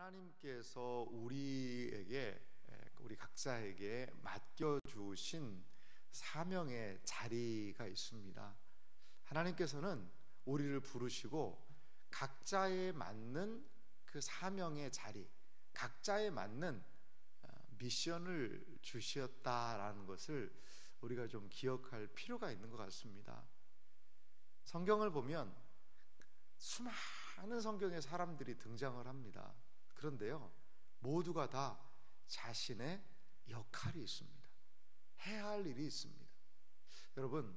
하나님께서 우리 각자에게 맡겨주신 사명의 자리가 있습니다. 하나님께서는 우리를 부르시고 각자에 맞는 그 사명의 자리, 각자에 맞는 미션을 주셨다라는 것을 우리가 좀 기억할 필요가 있는 것 같습니다. 성경을 보면 수많은 성경의 사람들이 등장을 합니다. 그런데요, 모두가 다 자신의 역할이 있습니다. 해야 할 일이 있습니다. 여러분,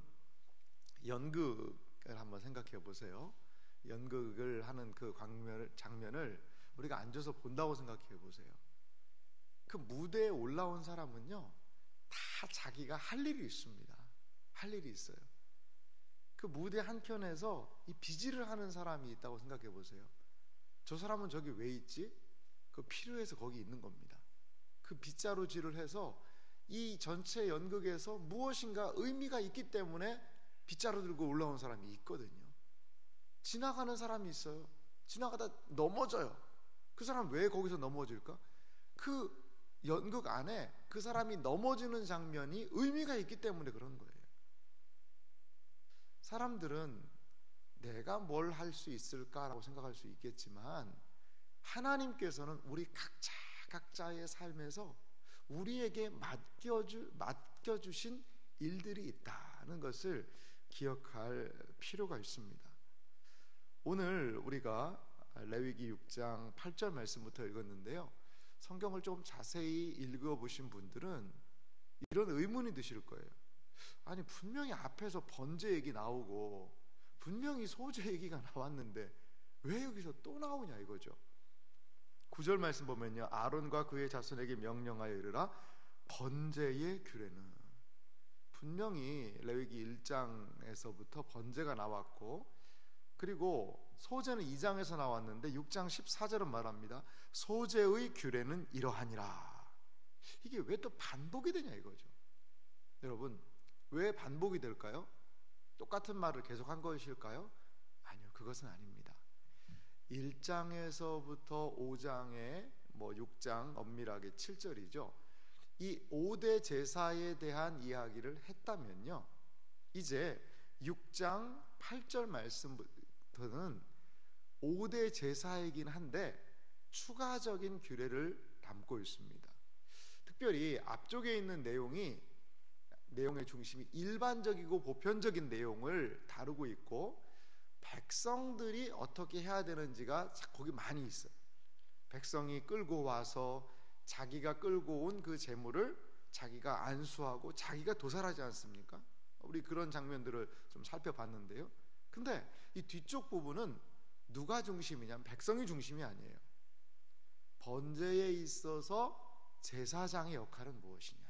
연극을 한번 생각해 보세요. 연극을 하는 그 장면을 우리가 앉아서 본다고 생각해 보세요. 그 무대에 올라온 사람은요, 다 자기가 할 일이 있습니다. 할 일이 있어요. 그 무대 한켠에서 이 비질을 하는 사람이 있다고 생각해 보세요. 저 사람은 저기 왜 있지? 그 필요해서 거기 있는 겁니다. 그 빗자루질을 해서 이 전체 연극에서 무엇인가 의미가 있기 때문에 빗자루 들고 올라온 사람이 있거든요. 지나가는 사람이 있어요. 지나가다 넘어져요. 그 사람 왜 거기서 넘어질까? 그 연극 안에 그 사람이 넘어지는 장면이 의미가 있기 때문에 그런 거예요. 사람들은 내가 뭘 할 수 있을까라고 생각할 수 있겠지만, 하나님께서는 우리 각자의 삶에서 우리에게 맡겨주신 일들이 있다는 것을 기억할 필요가 있습니다. 오늘 우리가 레위기 6장 8절 말씀부터 읽었는데요, 성경을 좀 자세히 읽어보신 분들은 이런 의문이 드실 거예요. 아니, 분명히 앞에서 번제 얘기 나오고 분명히 소제 얘기가 나왔는데 왜 여기서 또 나오냐 이거죠. 9절 말씀 보면요, 아론과 그의 자손에게 명령하여 이르라. 번제의 규례는, 분명히 레위기 1장에서부터 번제가 나왔고, 그리고 소제는 2장에서 나왔는데 6장 14절은 말합니다. 소제의 규례는 이러하니라. 이게 왜 또 반복이 되냐 이거죠. 여러분, 왜 반복이 될까요? 똑같은 말을 계속한 것일까요? 아니요, 그것은 아닙니다. 1장에서부터 5장에 6장 엄밀하게 7절이죠. 이 5대 제사에 대한 이야기를 했다면요, 이제 6장 8절 말씀부터는 5대 제사이긴 한데 추가적인 규례를 담고 있습니다. 특별히 앞쪽에 있는 내용의 중심이 일반적이고 보편적인 내용을 다루고 있고, 백성들이 어떻게 해야 되는지가 거기 많이 있어요. 백성이 끌고 와서 자기가 끌고 온 그 재물을 자기가 안수하고 자기가 도살하지 않습니까? 우리 그런 장면들을 좀 살펴봤는데요, 근데 이 뒤쪽 부분은 누가 중심이냐면 백성이 중심이 아니에요. 번제에 있어서 제사장의 역할은 무엇이냐,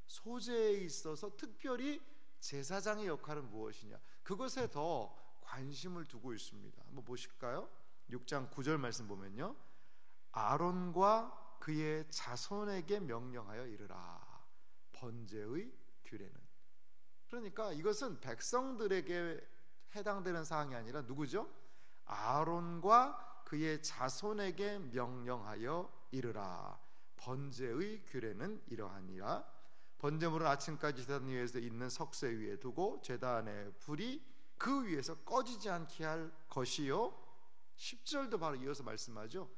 소제에 있어서 특별히 제사장의 역할은 무엇이냐, 그것에 더 관심을 두고 있습니다. 한번 보실까요? 6장 9절 말씀 보면요, 아론과 그의 자손에게 명령하여 이르라. 번제의 규례는, 그러니까 이것은 백성들에게 해당되는 사항이 아니라 누구죠? 아론과 그의 자손에게 명령하여 이르라. 번제의 규례는 이러하니라. 번제물은 아침까지 제단 위에서 있는 석쇠 위에 두고 제단의 불이 그 위에서 꺼지지 않게 할 것이요. 10절도 바로 이어서 말씀하죠.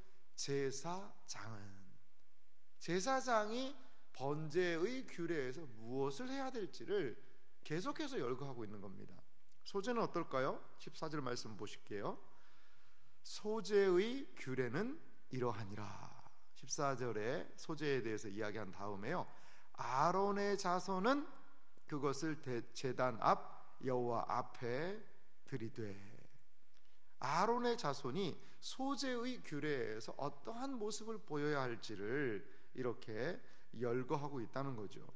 제사장이 번제의 규례에서 무엇을 해야 될지를 계속해서 열거하고 있는 겁니다. 소제는 어떨까요? 14절 말씀 보실게요. 소제의 규례는 이러하니라. 14절에 소제에 대해서 이야기한 다음에요, 아론의 자손은 그것을 제단 앞 여호와 앞에 들이되. 아론의 자손이 소제의 규례에서 어떠한 모습을 보여야 할지를 이렇게 열거하고 있다는 거죠.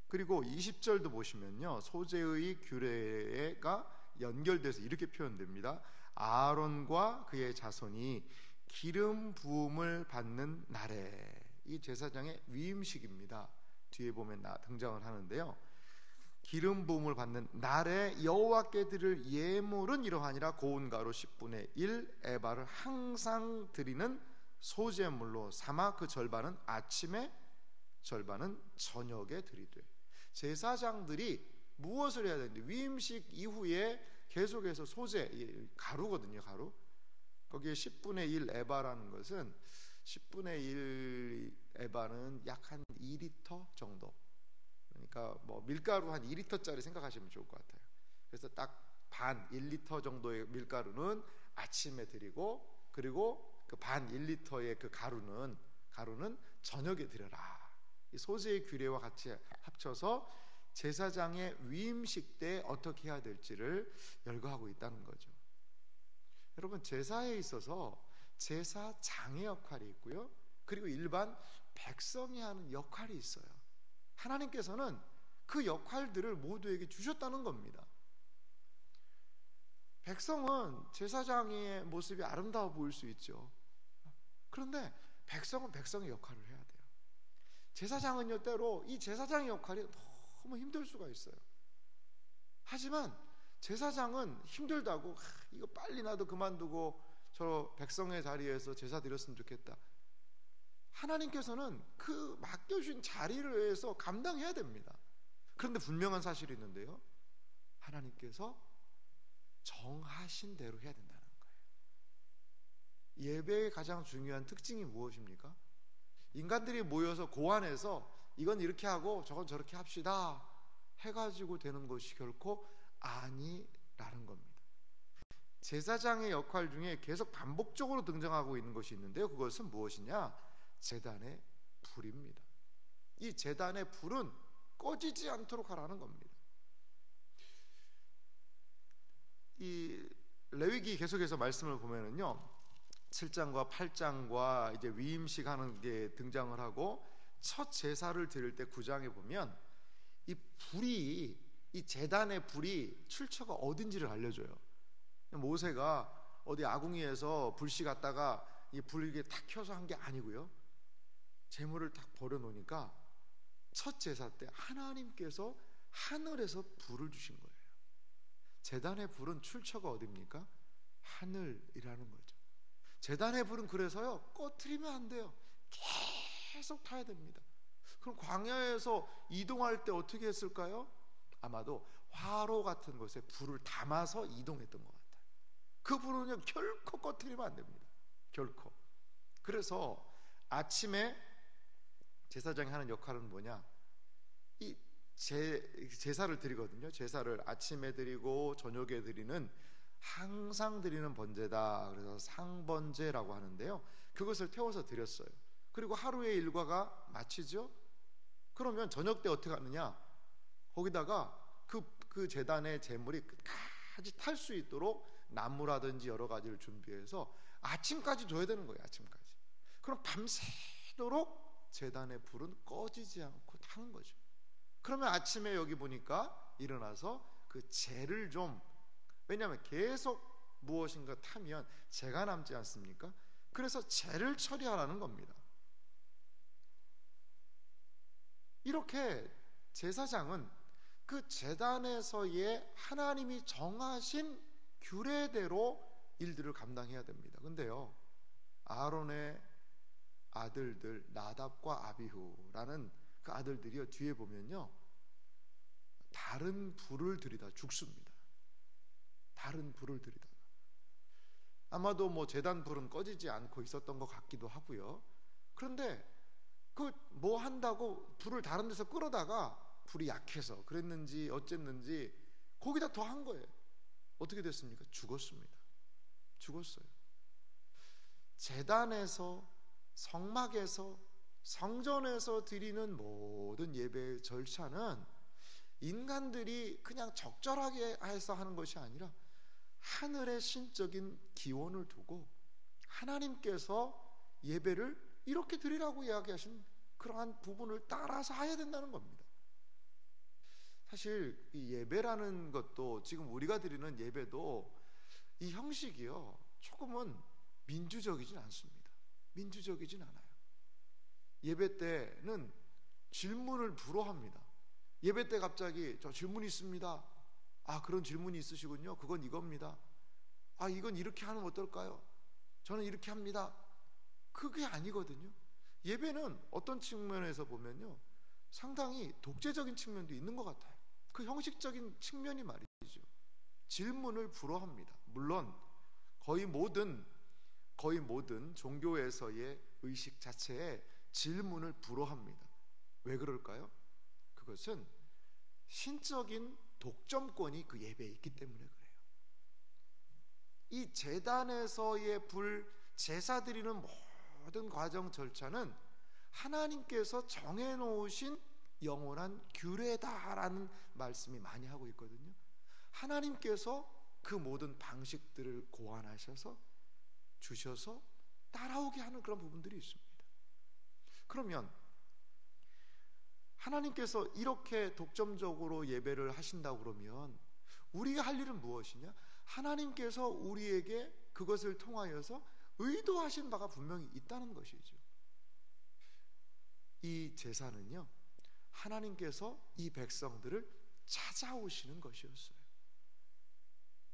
그리고 20절도 보시면요, 소제의 규례가 연결돼서 이렇게 표현됩니다. 아론과 그의 자손이 기름 부음을 받는 날에, 이 제사장의 위임식입니다. 뒤에 보면 등장을 하는데요, 기름 부음을 받는 날에 여호와께 드릴 예물은 이러하니라. 고운 가루 10분의 1 에바를 항상 드리는 소제물로 삼아 그 절반은 아침에 절반은 저녁에 드리되. 제사장들이 무엇을 해야 되는데, 위임식 이후에 계속해서 소제, 가루거든요. 가루. 거기에 10분의 1 에바라는 것은 10분의 1 에바는 약 한 2리터 정도. 그러니까 뭐 밀가루 한 2리터짜리 생각하시면 좋을 것 같아요. 그래서 딱 반 1리터 정도의 밀가루는 아침에 드리고, 그리고 그 반 1리터의 그 가루는 저녁에 드려라. 이 소재의 규례와 같이 합쳐서 제사장의 위임식 때 어떻게 해야 될지를 열거하고 있다는 거죠. 여러분, 제사에 있어서 제사장의 역할이 있고요, 그리고 일반 백성이 하는 역할이 있어요. 하나님께서는 그 역할들을 모두에게 주셨다는 겁니다. 백성은 제사장의 모습이 아름다워 보일 수 있죠. 그런데 백성은 백성의 역할을 해야 돼요. 제사장은요, 때로 이 제사장의 역할이 너무 힘들 수가 있어요. 하지만 제사장은 힘들다고 이거 빨리 나도 그만두고 저 백성의 자리에서 제사 드렸으면 좋겠다. 하나님께서는 그 맡겨주신 자리를 위해서 감당해야 됩니다. 그런데 분명한 사실이 있는데요, 하나님께서 정하신 대로 해야 된다는 거예요. 예배의 가장 중요한 특징이 무엇입니까? 인간들이 모여서 고안해서 이건 이렇게 하고 저건 저렇게 합시다 해가지고 되는 것이 결코 아니라는 겁니다. 제사장의 역할 중에 계속 반복적으로 등장하고 있는 것이 있는데요, 그것은 무엇이냐? 제단의 불입니다. 이 제단의 불은 꺼지지 않도록 하라는 겁니다. 이 레위기 계속해서 말씀을 보면은요, 7장과 8장과 이제 위임식 하는 게 등장을 하고, 첫 제사를 드릴 때 9장에 보면 이 불이, 이 제단의 불이 출처가 어딘지를 알려줘요. 모세가 어디 아궁이에서 불씨 갖다가 이 불을 탁 켜서 한 게 아니고요, 제물을 탁 버려놓으니까 첫 제사 때 하나님께서 하늘에서 불을 주신 거예요. 제단의 불은 출처가 어디입니까? 하늘이라는 거죠. 제단의 불은 그래서요, 꺼트리면 안 돼요. 계속 타야 됩니다. 그럼 광야에서 이동할 때 어떻게 했을까요? 아마도 화로 같은 곳에 불을 담아서 이동했던 것 같아요. 그 불은요, 결코 꺼트리면 안 됩니다. 결코. 그래서 아침에 제사장이 하는 역할은 뭐냐? 이 제사를 드리거든요. 제사를 아침에 드리고 저녁에 드리는, 항상 드리는 번제다. 그래서 상번제라고 하는데요, 그것을 태워서 드렸어요. 그리고 하루의 일과가 마치죠. 그러면 저녁 때 어떻게 하느냐? 거기다가 그 제단의 제물이 끝까지 탈 수 있도록 나무라든지 여러 가지를 준비해서 아침까지 둬야 되는 거예요. 아침까지. 그럼 밤새도록 제단의 불은 꺼지지 않고 타는 거죠. 그러면 아침에 여기 보니까 일어나서 그 재를 좀, 왜냐하면 계속 무엇인가 타면 재가 남지 않습니까? 그래서 재를 처리하라는 겁니다. 이렇게 제사장은 그 제단에서의 하나님이 정하신 규례대로 일들을 감당해야 됩니다. 근데요, 아론의 아들들 나답과 아비후라는 그 아들들이요, 뒤에 보면요, 다른 불을 들이다 죽습니다. 다른 불을 들이다가 아마도 뭐 제단 불은 꺼지지 않고 있었던 것 같기도 하고요. 그런데 그 뭐 한다고 불을 다른 데서 끌어다가 불이 약해서 그랬는지 어쨌는지 거기다 더 한 거예요. 어떻게 됐습니까? 죽었습니다. 죽었어요. 제단에서, 성막에서, 성전에서 드리는 모든 예배의 절차는 인간들이 그냥 적절하게 해서 하는 것이 아니라 하늘의 신적인 기원을 두고 하나님께서 예배를 이렇게 드리라고 이야기하신 그러한 부분을 따라서 해야 된다는 겁니다. 사실 이 예배라는 것도, 지금 우리가 드리는 예배도 이 형식이요, 조금은 민주적이진 않습니다. 민주적이진 않아요. 예배 때는 질문을 불허합니다. 예배 때 갑자기 저 질문이 있습니다. 아, 그런 질문이 있으시군요. 그건 이겁니다. 아, 이건 이렇게 하면 어떨까요? 저는 이렇게 합니다. 그게 아니거든요. 예배는 어떤 측면에서 보면요, 상당히 독재적인 측면도 있는 것 같아요. 그 형식적인 측면이 말이죠, 질문을 불허합니다. 물론 거의 모든 종교에서의 의식 자체에 질문을 불허합니다. 왜 그럴까요? 그것은 신적인 독점권이 그 예배에 있기 때문에 그래요. 이 제단에서의 제사 드리는 모든 과정 절차는 하나님께서 정해놓으신 영원한 규례다라는 말씀이 많이 하고 있거든요. 하나님께서 그 모든 방식들을 고안하셔서 주셔서 따라오게 하는 그런 부분들이 있습니다. 그러면 하나님께서 이렇게 독점적으로 예배를 하신다고 그러면 우리가 할 일은 무엇이냐? 하나님께서 우리에게 그것을 통하여서 의도하신 바가 분명히 있다는 것이죠. 이 제사는요, 하나님께서 이 백성들을 찾아오시는 것이었어요.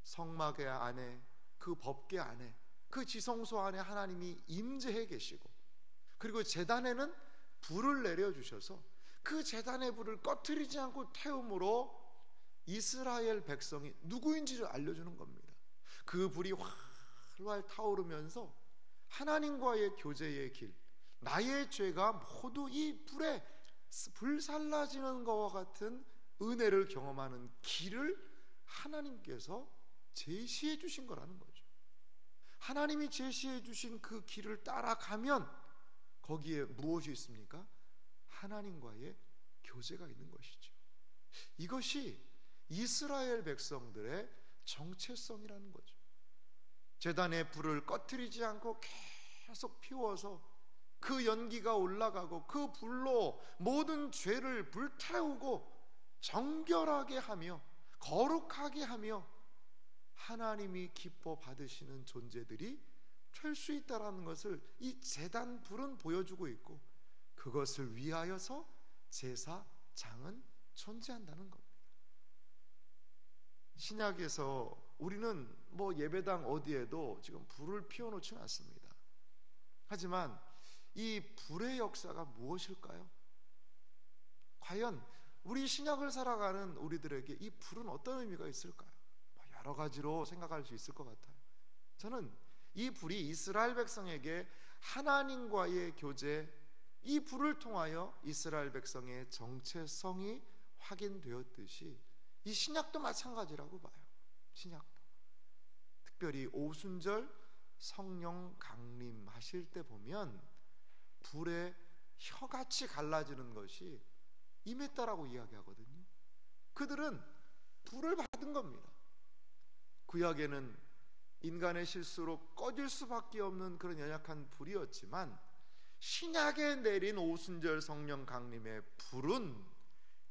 성막의 안에, 그 법궤 안에, 그 지성소 안에 하나님이 임재해 계시고, 그리고 제단에는 불을 내려주셔서 그 제단의 불을 꺼트리지 않고 태움으로 이스라엘 백성이 누구인지를 알려주는 겁니다. 그 불이 활활 타오르면서 하나님과의 교제의 길, 나의 죄가 모두 이 불에 불살라지는 것과 같은 은혜를 경험하는 길을 하나님께서 제시해 주신 거라는 거죠. 하나님이 제시해 주신 그 길을 따라가면 거기에 무엇이 있습니까? 하나님과의 교제가 있는 것이죠. 이것이 이스라엘 백성들의 정체성이라는 거죠. 제단의 불을 꺼트리지 않고 계속 피워서 그 연기가 올라가고 그 불로 모든 죄를 불태우고 정결하게 하며 거룩하게 하며 하나님이 기뻐 받으시는 존재들이 될 수 있다는 것을 이 제단 불은 보여주고 있고, 그것을 위하여서 제사장은 존재한다는 겁니다. 신약에서 우리는 예배당 어디에도 지금 불을 피워놓지는 않습니다. 하지만 이 불의 역사가 무엇일까요? 과연 우리 신약을 살아가는 우리들에게 이 불은 어떤 의미가 있을까요? 여러 가지로 생각할 수 있을 것 같아요. 저는 이 불이 이스라엘 백성에게 하나님과의 교제, 이 불을 통하여 이스라엘 백성의 정체성이 확인되었듯이 이 신약도 마찬가지라고 봐요. 신약도 특별히 오순절 성령 강림하실 때 보면 불에 혀같이 갈라지는 것이 임했다라고 이야기하거든요. 그들은 불을 받은 겁니다. 구약에는 인간의 실수로 꺼질 수밖에 없는 그런 연약한 불이었지만 신약에 내린 오순절 성령 강림의 불은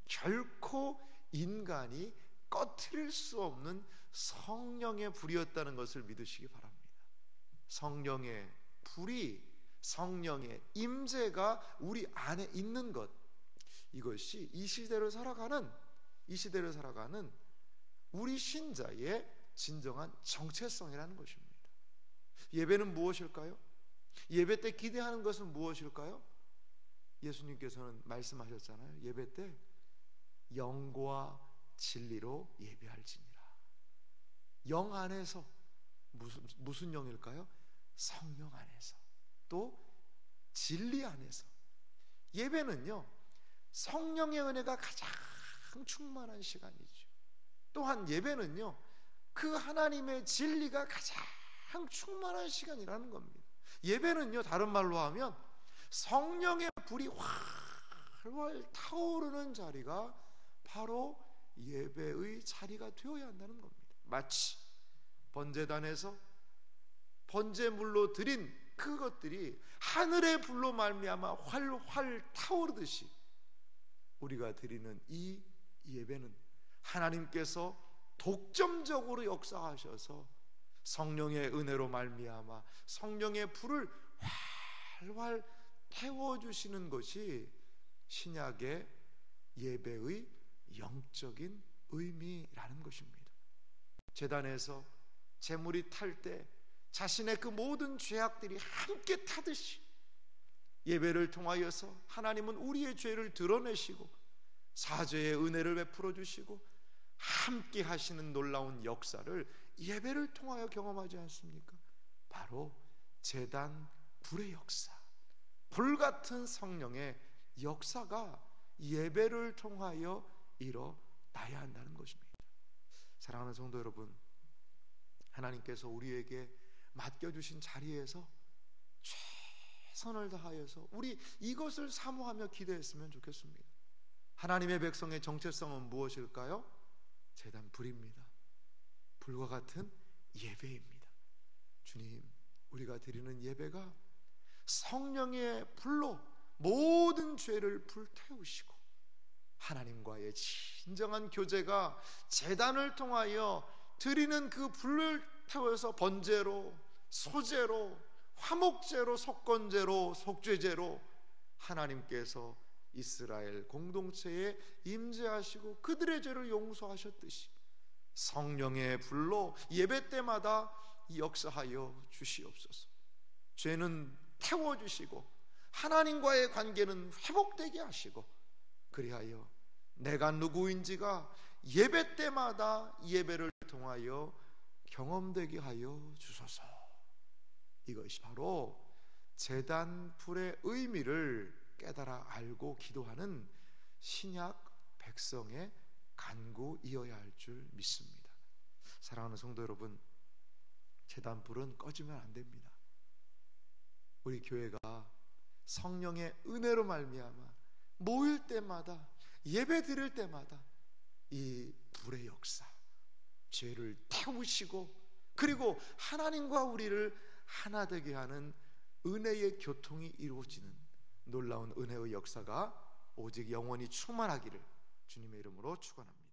결코 인간이 꺼트릴 수 없는 성령의 불이었다는 것을 믿으시기 바랍니다. 성령의 불이, 성령의 임재가 우리 안에 있는 것, 이것이 이 시대를 살아가는 우리 신자의 진정한 정체성이라는 것입니다. 예배는 무엇일까요? 예배 때 기대하는 것은 무엇일까요? 예수님께서는 말씀하셨잖아요. 예배 때 영과 진리로 예배할지니라. 영 안에서 무슨 영일까요? 성령 안에서, 또 진리 안에서. 예배는요, 성령의 은혜가 가장 충만한 시간이죠. 또한 예배는요, 그 하나님의 진리가 가장 충만한 시간이라는 겁니다. 예배는요, 다른 말로 하면 성령의 불이 활활 타오르는 자리가 바로 예배의 자리가 되어야 한다는 겁니다. 마치 번제단에서 번제물로 드린 그것들이 하늘의 불로 말미암아 활활 타오르듯이 우리가 드리는 이 예배는 하나님께서 독점적으로 역사하셔서 성령의 은혜로 말미암아 성령의 불을 활활 태워주시는 것이 신약의 예배의 영적인 의미라는 것입니다. 제단에서 재물이 탈 때 자신의 그 모든 죄악들이 함께 타듯이 예배를 통하여서 하나님은 우리의 죄를 드러내시고 사죄의 은혜를 베풀어 주시고 함께 하시는 놀라운 역사를 예배를 통하여 경험하지 않습니까? 바로 제단 불의 역사, 불같은 성령의 역사가 예배를 통하여 일어나야 한다는 것입니다. 사랑하는 성도 여러분, 하나님께서 우리에게 맡겨주신 자리에서 최선을 다하여서 우리 이것을 사모하며 기도했으면 좋겠습니다. 하나님의 백성의 정체성은 무엇일까요? 제단 불입니다. 불과 같은 예배입니다. 주님, 우리가 드리는 예배가 성령의 불로 모든 죄를 불태우시고 하나님과의 진정한 교제가 제단을 통하여 드리는 그 불을 태워서 번제로, 소제로, 화목제로, 속건제로, 속죄제로 하나님께서 이스라엘 공동체에 임재하시고 그들의 죄를 용서하셨듯이 성령의 불로 예배 때마다 역사하여 주시옵소서. 죄는 태워주시고 하나님과의 관계는 회복되게 하시고 그리하여 내가 누구인지가 예배 때마다 예배를 통하여 경험되게 하여 주소서. 이것이 바로 제단 불의 의미를 깨달아 알고 기도하는 신약 백성의 간구이어야 할 줄 믿습니다. 사랑하는 성도 여러분, 제단 불은 꺼지면 안 됩니다. 우리 교회가 성령의 은혜로 말미암아 모일 때마다 예배 드릴 때마다 이 불의 역사, 죄를 태우시고 그리고 하나님과 우리를 하나 되게 하는 은혜의 교통이 이루어지는 놀라운 은혜의 역사가 오직 영원히 충만하기를 주님의 이름으로 축원합니다.